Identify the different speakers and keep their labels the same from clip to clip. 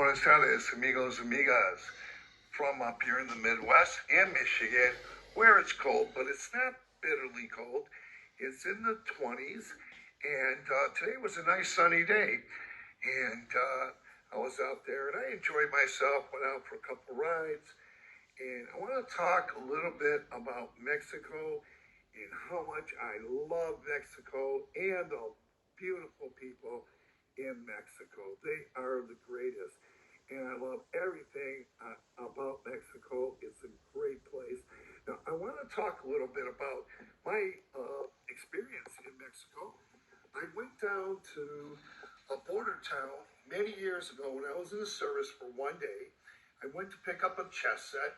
Speaker 1: buenas tardes, amigos, amigas, from up here in the Midwest and Michigan, where it's cold, but it's not bitterly cold. It's in the 20s, and today was a nice sunny day, and I was out there, and I enjoyed myself, went out for a couple rides, and I want to talk a little bit about Mexico and how much I love Mexico and the beautiful people in Mexico. They are the greatest. And I love everything about Mexico. It's a great place. Now, I want to talk a little bit about my experience in Mexico. I went down to a border town many years ago when I was in the service for one day. I went to pick up a chess set,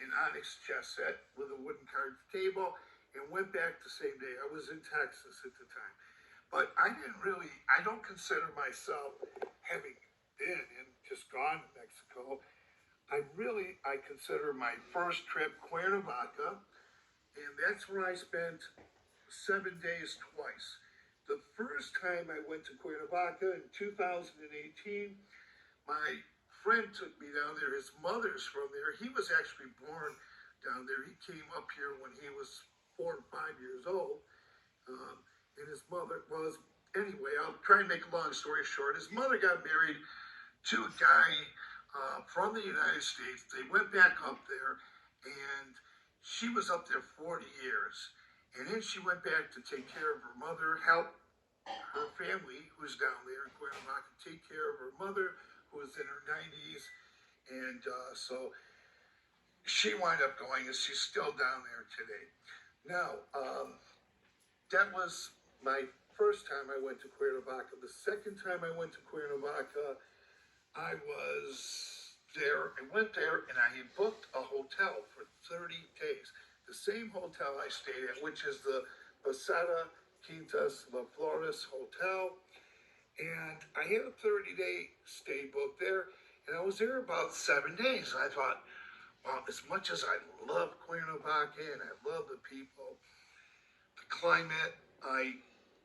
Speaker 1: an Onyx chess set with a wooden card table, and went back the same day. I was in Texas at the time. But I don't consider myself having been and just gone to Mexico. I consider my first trip Cuernavaca, and that's where I spent 7 days twice. The first time I went to Cuernavaca in 2018, my friend took me down there. His mother's from there. He was actually born down there. He came up here when he was 4 or 5 years old. And his mother was, anyway, I'll try and make a long story short. His mother got married to a guy from the United States. They went back up there, and she was up there 40 years. And then she went back to take care of her mother, help her family, who's down there in Cuernavaca, take care of her mother, who was in her 90s. And so she wound up going, and she's still down there today. Now, that was my first time I went to Cuernavaca. The second time I went to Cuernavaca, I went there and I had booked a hotel for 30 days. The same hotel I stayed at, which is the Posada Quintas La Flores Hotel. And I had a 30-day stay booked there, and I was there about 7 days. And I thought, wow, as much as I love Cuernavaca and I love the people, the climate, I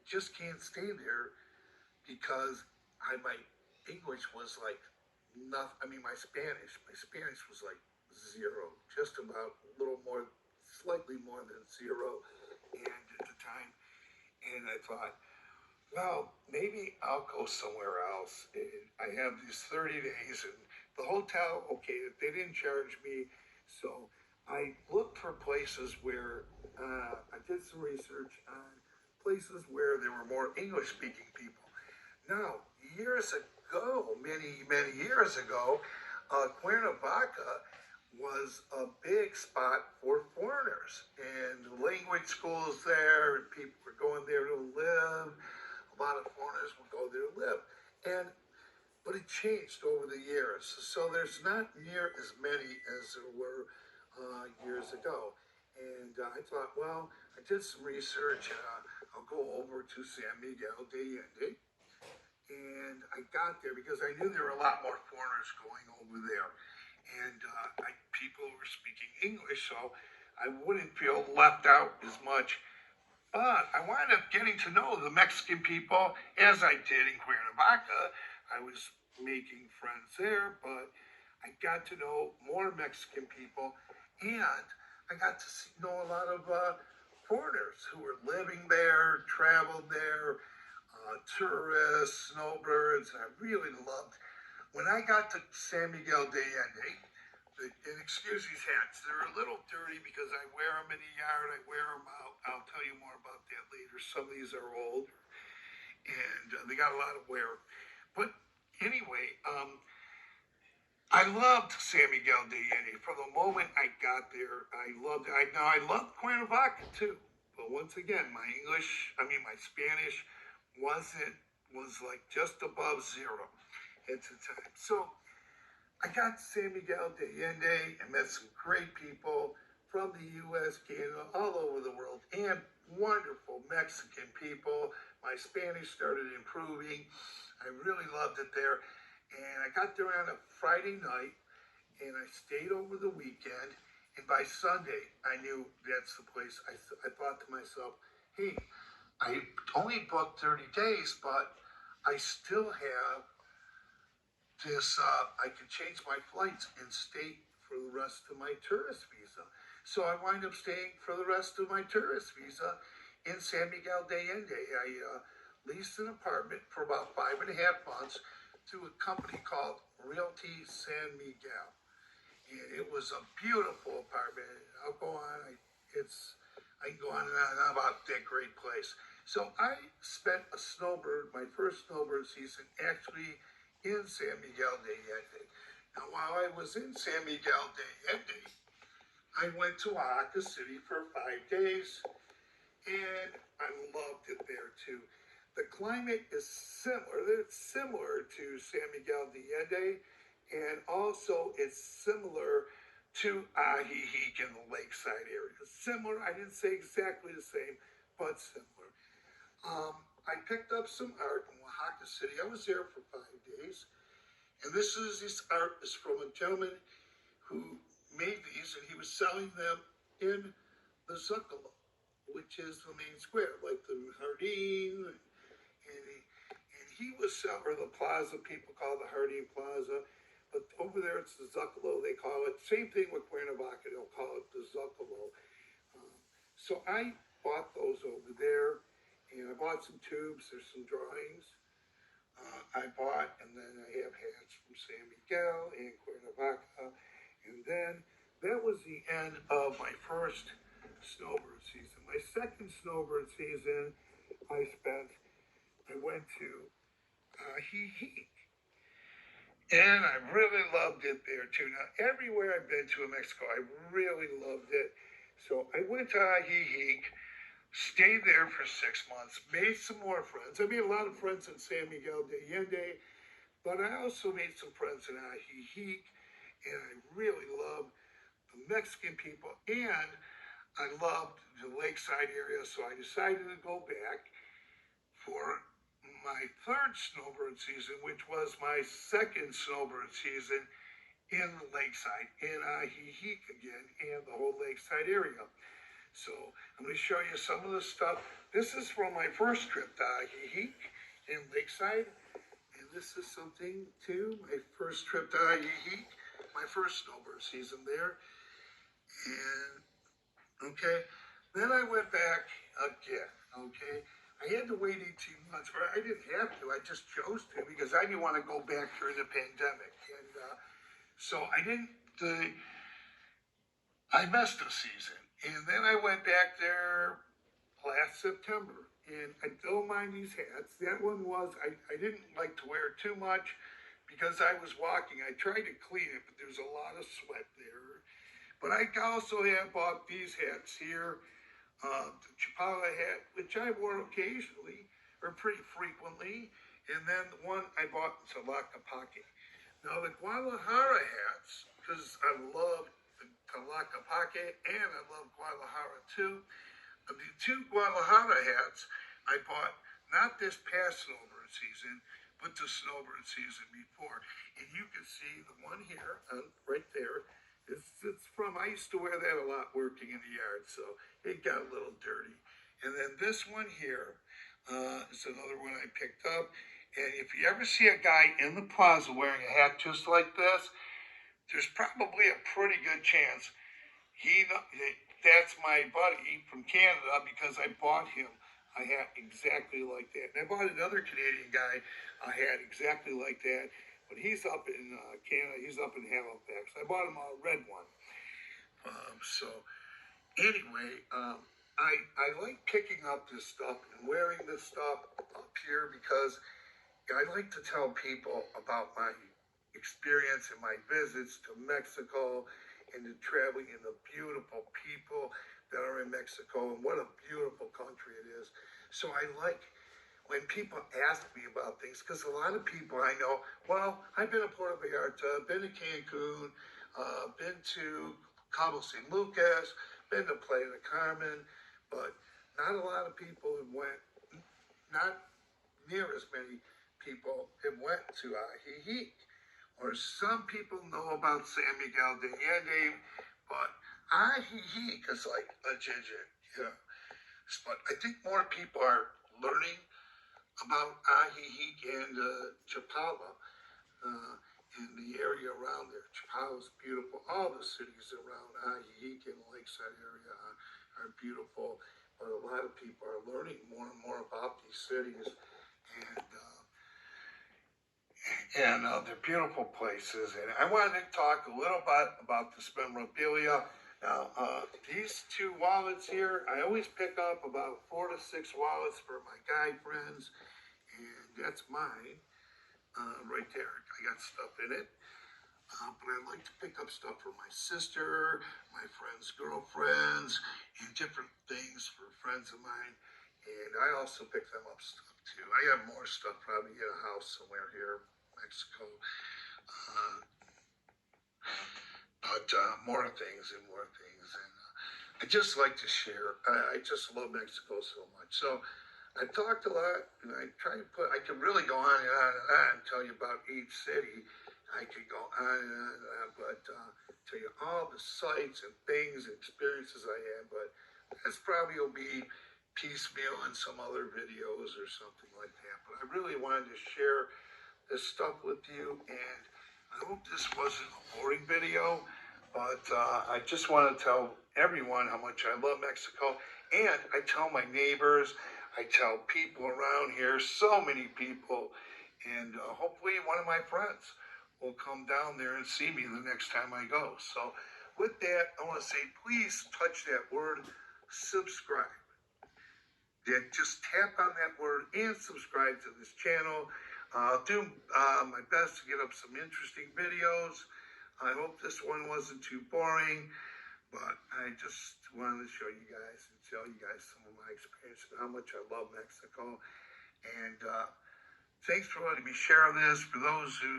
Speaker 1: just can't stay there because my English was like nothing. I mean, my Spanish was like zero, just about a little more, slightly more than zero. And at the time, and I thought, well, maybe I'll go somewhere else. And I have these 30 days, and the hotel, okay, they didn't charge me, so I looked for places where I did some research on places where there were more English-speaking people. Now, years ago, many, many years ago, Cuernavaca was a big spot for foreigners, and the language schools there, and people were going there to live. A lot of foreigners would go there to live, but it changed over the years. So there's not near as many as there were years ago. And I thought, well, I did some research. I'll go over to San Miguel de Allende. And I got there because I knew there were a lot more foreigners going over there. And people were speaking English, so I wouldn't feel left out as much. But I wound up getting to know the Mexican people as I did in Cuernavaca. I was making friends there, but I got to know more Mexican people, and I got to know a lot of foreigners who were living there, traveled there, tourists, snowbirds. And I really loved. When I got to San Miguel de Allende, and excuse these hats, they're a little dirty because I wear them in the yard, I wear them out. I'll tell you more about that later. Some of these are old, and they got a lot of wear. But anyway, I loved San Miguel de Allende. From the moment I got there, I loved it. Now, I loved Cuernavaca too. But once again, my Spanish was like just above zero at the time. So I got to San Miguel de Allende and met some great people from the U.S., Canada, all over the world, and wonderful Mexican people. My Spanish started improving. I really loved it there. And I got there on a Friday night, and I stayed over the weekend. And by Sunday, I knew that's the place. I thought to myself, hey, I only booked 30 days, but I still have I could change my flights and stay for the rest of my tourist visa. So I wind up staying for the rest of my tourist visa in San Miguel de Allende. I leased an apartment for about 5.5 months to a company called Realty San Miguel. And it was a beautiful apartment. I'll go on. I can go on and on about that great place. So I spent my first snowbird season actually in San Miguel de Allende. Now, while I was in San Miguel de Allende, I went to Oaxaca City for 5 days, and I loved it there too. The climate is similar. It's similar to San Miguel de Allende, and also it's similar to Ajijic in the Lakeside area. Similar, I didn't say exactly the same, but similar. I picked up some art in Oaxaca City. I was there for 5 days, and this art is from a gentleman who made these, and he was selling them in the Zocalo, which is the main square, like the Jardín, and he was selling, or the plaza, people call it the Jardín Plaza, but over there it's the Zocalo, they call it. Same thing with Cuernavaca, they'll call it the Zocalo. So I bought those over there, and I bought some tubes, there's some drawings. I bought, and then I have hats from San Miguel and Cuernavaca, and then that was the end of my first snowbird season. My second snowbird season, I went to Ajijic, and I really loved it there too. Now, everywhere I've been to in Mexico, I really loved it. So I went to Ajijic, stayed there for 6 months, made some more friends. I made a lot of friends in San Miguel de Allende, but I also made some friends in Ajijic, and I really loved the Mexican people, and I loved the Lakeside area, so I decided to go back for my third snowbird season, which was my second snowbird season in the Lakeside, in Ajijic again, and the whole Lakeside area. So I'm going to show you some of the stuff. This is from my first trip to Ajijic in Lakeside, and this is something too, my first trip to Ajijic, my first snowbird season there. And okay, then I went back again. Okay, I had to wait 18 months, or I didn't have to. I just chose to because I didn't want to go back during the pandemic, and so I didn't. I missed a season, and then I went back there last September, and I don't mind these hats. That one was I didn't like to wear too much because I was walking. I tried to clean it, but there's a lot of sweat there. But I also have bought these hats here, the Chapala hat, which I wore occasionally or pretty frequently, and then the one I bought in Tlaquepaque. Now the Guadalajara hats, because I love the Tlaquepaque and I love Guadalajara too. The two Guadalajara hats I bought not this past snowbird season, but the snowbird season before. And you can see the one here, right there, it's from, I used to wear that a lot working in the yard, so it got a little dirty. And then this one here is another one I picked up. And if you ever see a guy in the plaza wearing a hat just like this, there's probably a pretty good chance that's my buddy from Canada because I bought him a hat exactly like that. And I bought another Canadian guy a hat exactly like that, but he's up in Canada. He's up in Halifax. I bought him a red one. So anyway, I like picking up this stuff and wearing this stuff up here because I like to tell people about my experience and my visits to Mexico and to traveling and the beautiful people that are in Mexico and what a beautiful country it is. So I like when people ask me about things because a lot of people I know, well, I've been to Puerto Vallarta, been to Cancun, been to Cabo San Lucas, been to Playa del Carmen, but not a lot of people have went, not near as many people have went to Ajijic. Or some people know about San Miguel de Allende, but Ajijic is like Ajijic, you know. But I think more people are learning about Ajijic and Chapala. in the area around there. Chicago's beautiful. All the cities around Ajijic and Lakeside area are beautiful. But a lot of people are learning more and more about these cities, and they're beautiful places. And I wanted to talk a little bit about this memorabilia. Now, these two wallets here, I always pick up about 4 to 6 wallets for my guy friends, and that's mine right there. I got stuff in it. But I like to pick up stuff for my sister, my friends' girlfriends, and different things for friends of mine. And I also pick them up stuff too. I have more stuff probably in a house somewhere here, Mexico. Uh, but more things and more things. And I just like to share. I just love Mexico so much. So I talked a lot, and I try to I could really go on and on and on and tell you about each city. I could go on and on and on, but tell you all the sights and things and experiences I had. But that's probably will be piecemeal in some other videos or something like that. But I really wanted to share this stuff with you, and I hope this wasn't a boring video, but I just want to tell everyone how much I love Mexico, and I tell my neighbors, I tell people around here, so many people, and hopefully one of my friends will come down there and see me the next time I go. So with that, I want to say, please touch that word, subscribe. Yeah, just tap on that word and subscribe to this channel. I'll do my best to get up some interesting videos. I hope this one wasn't too boring, but I just wanted to show you guys and tell you guys some of my experience and how much I love Mexico. And thanks for letting me share this. For those who,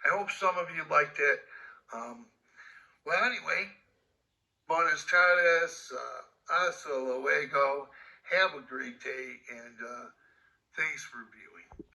Speaker 1: I hope some of you liked it. Well, anyway, buenas tardes, hasta luego. Have a great day, and thanks for viewing.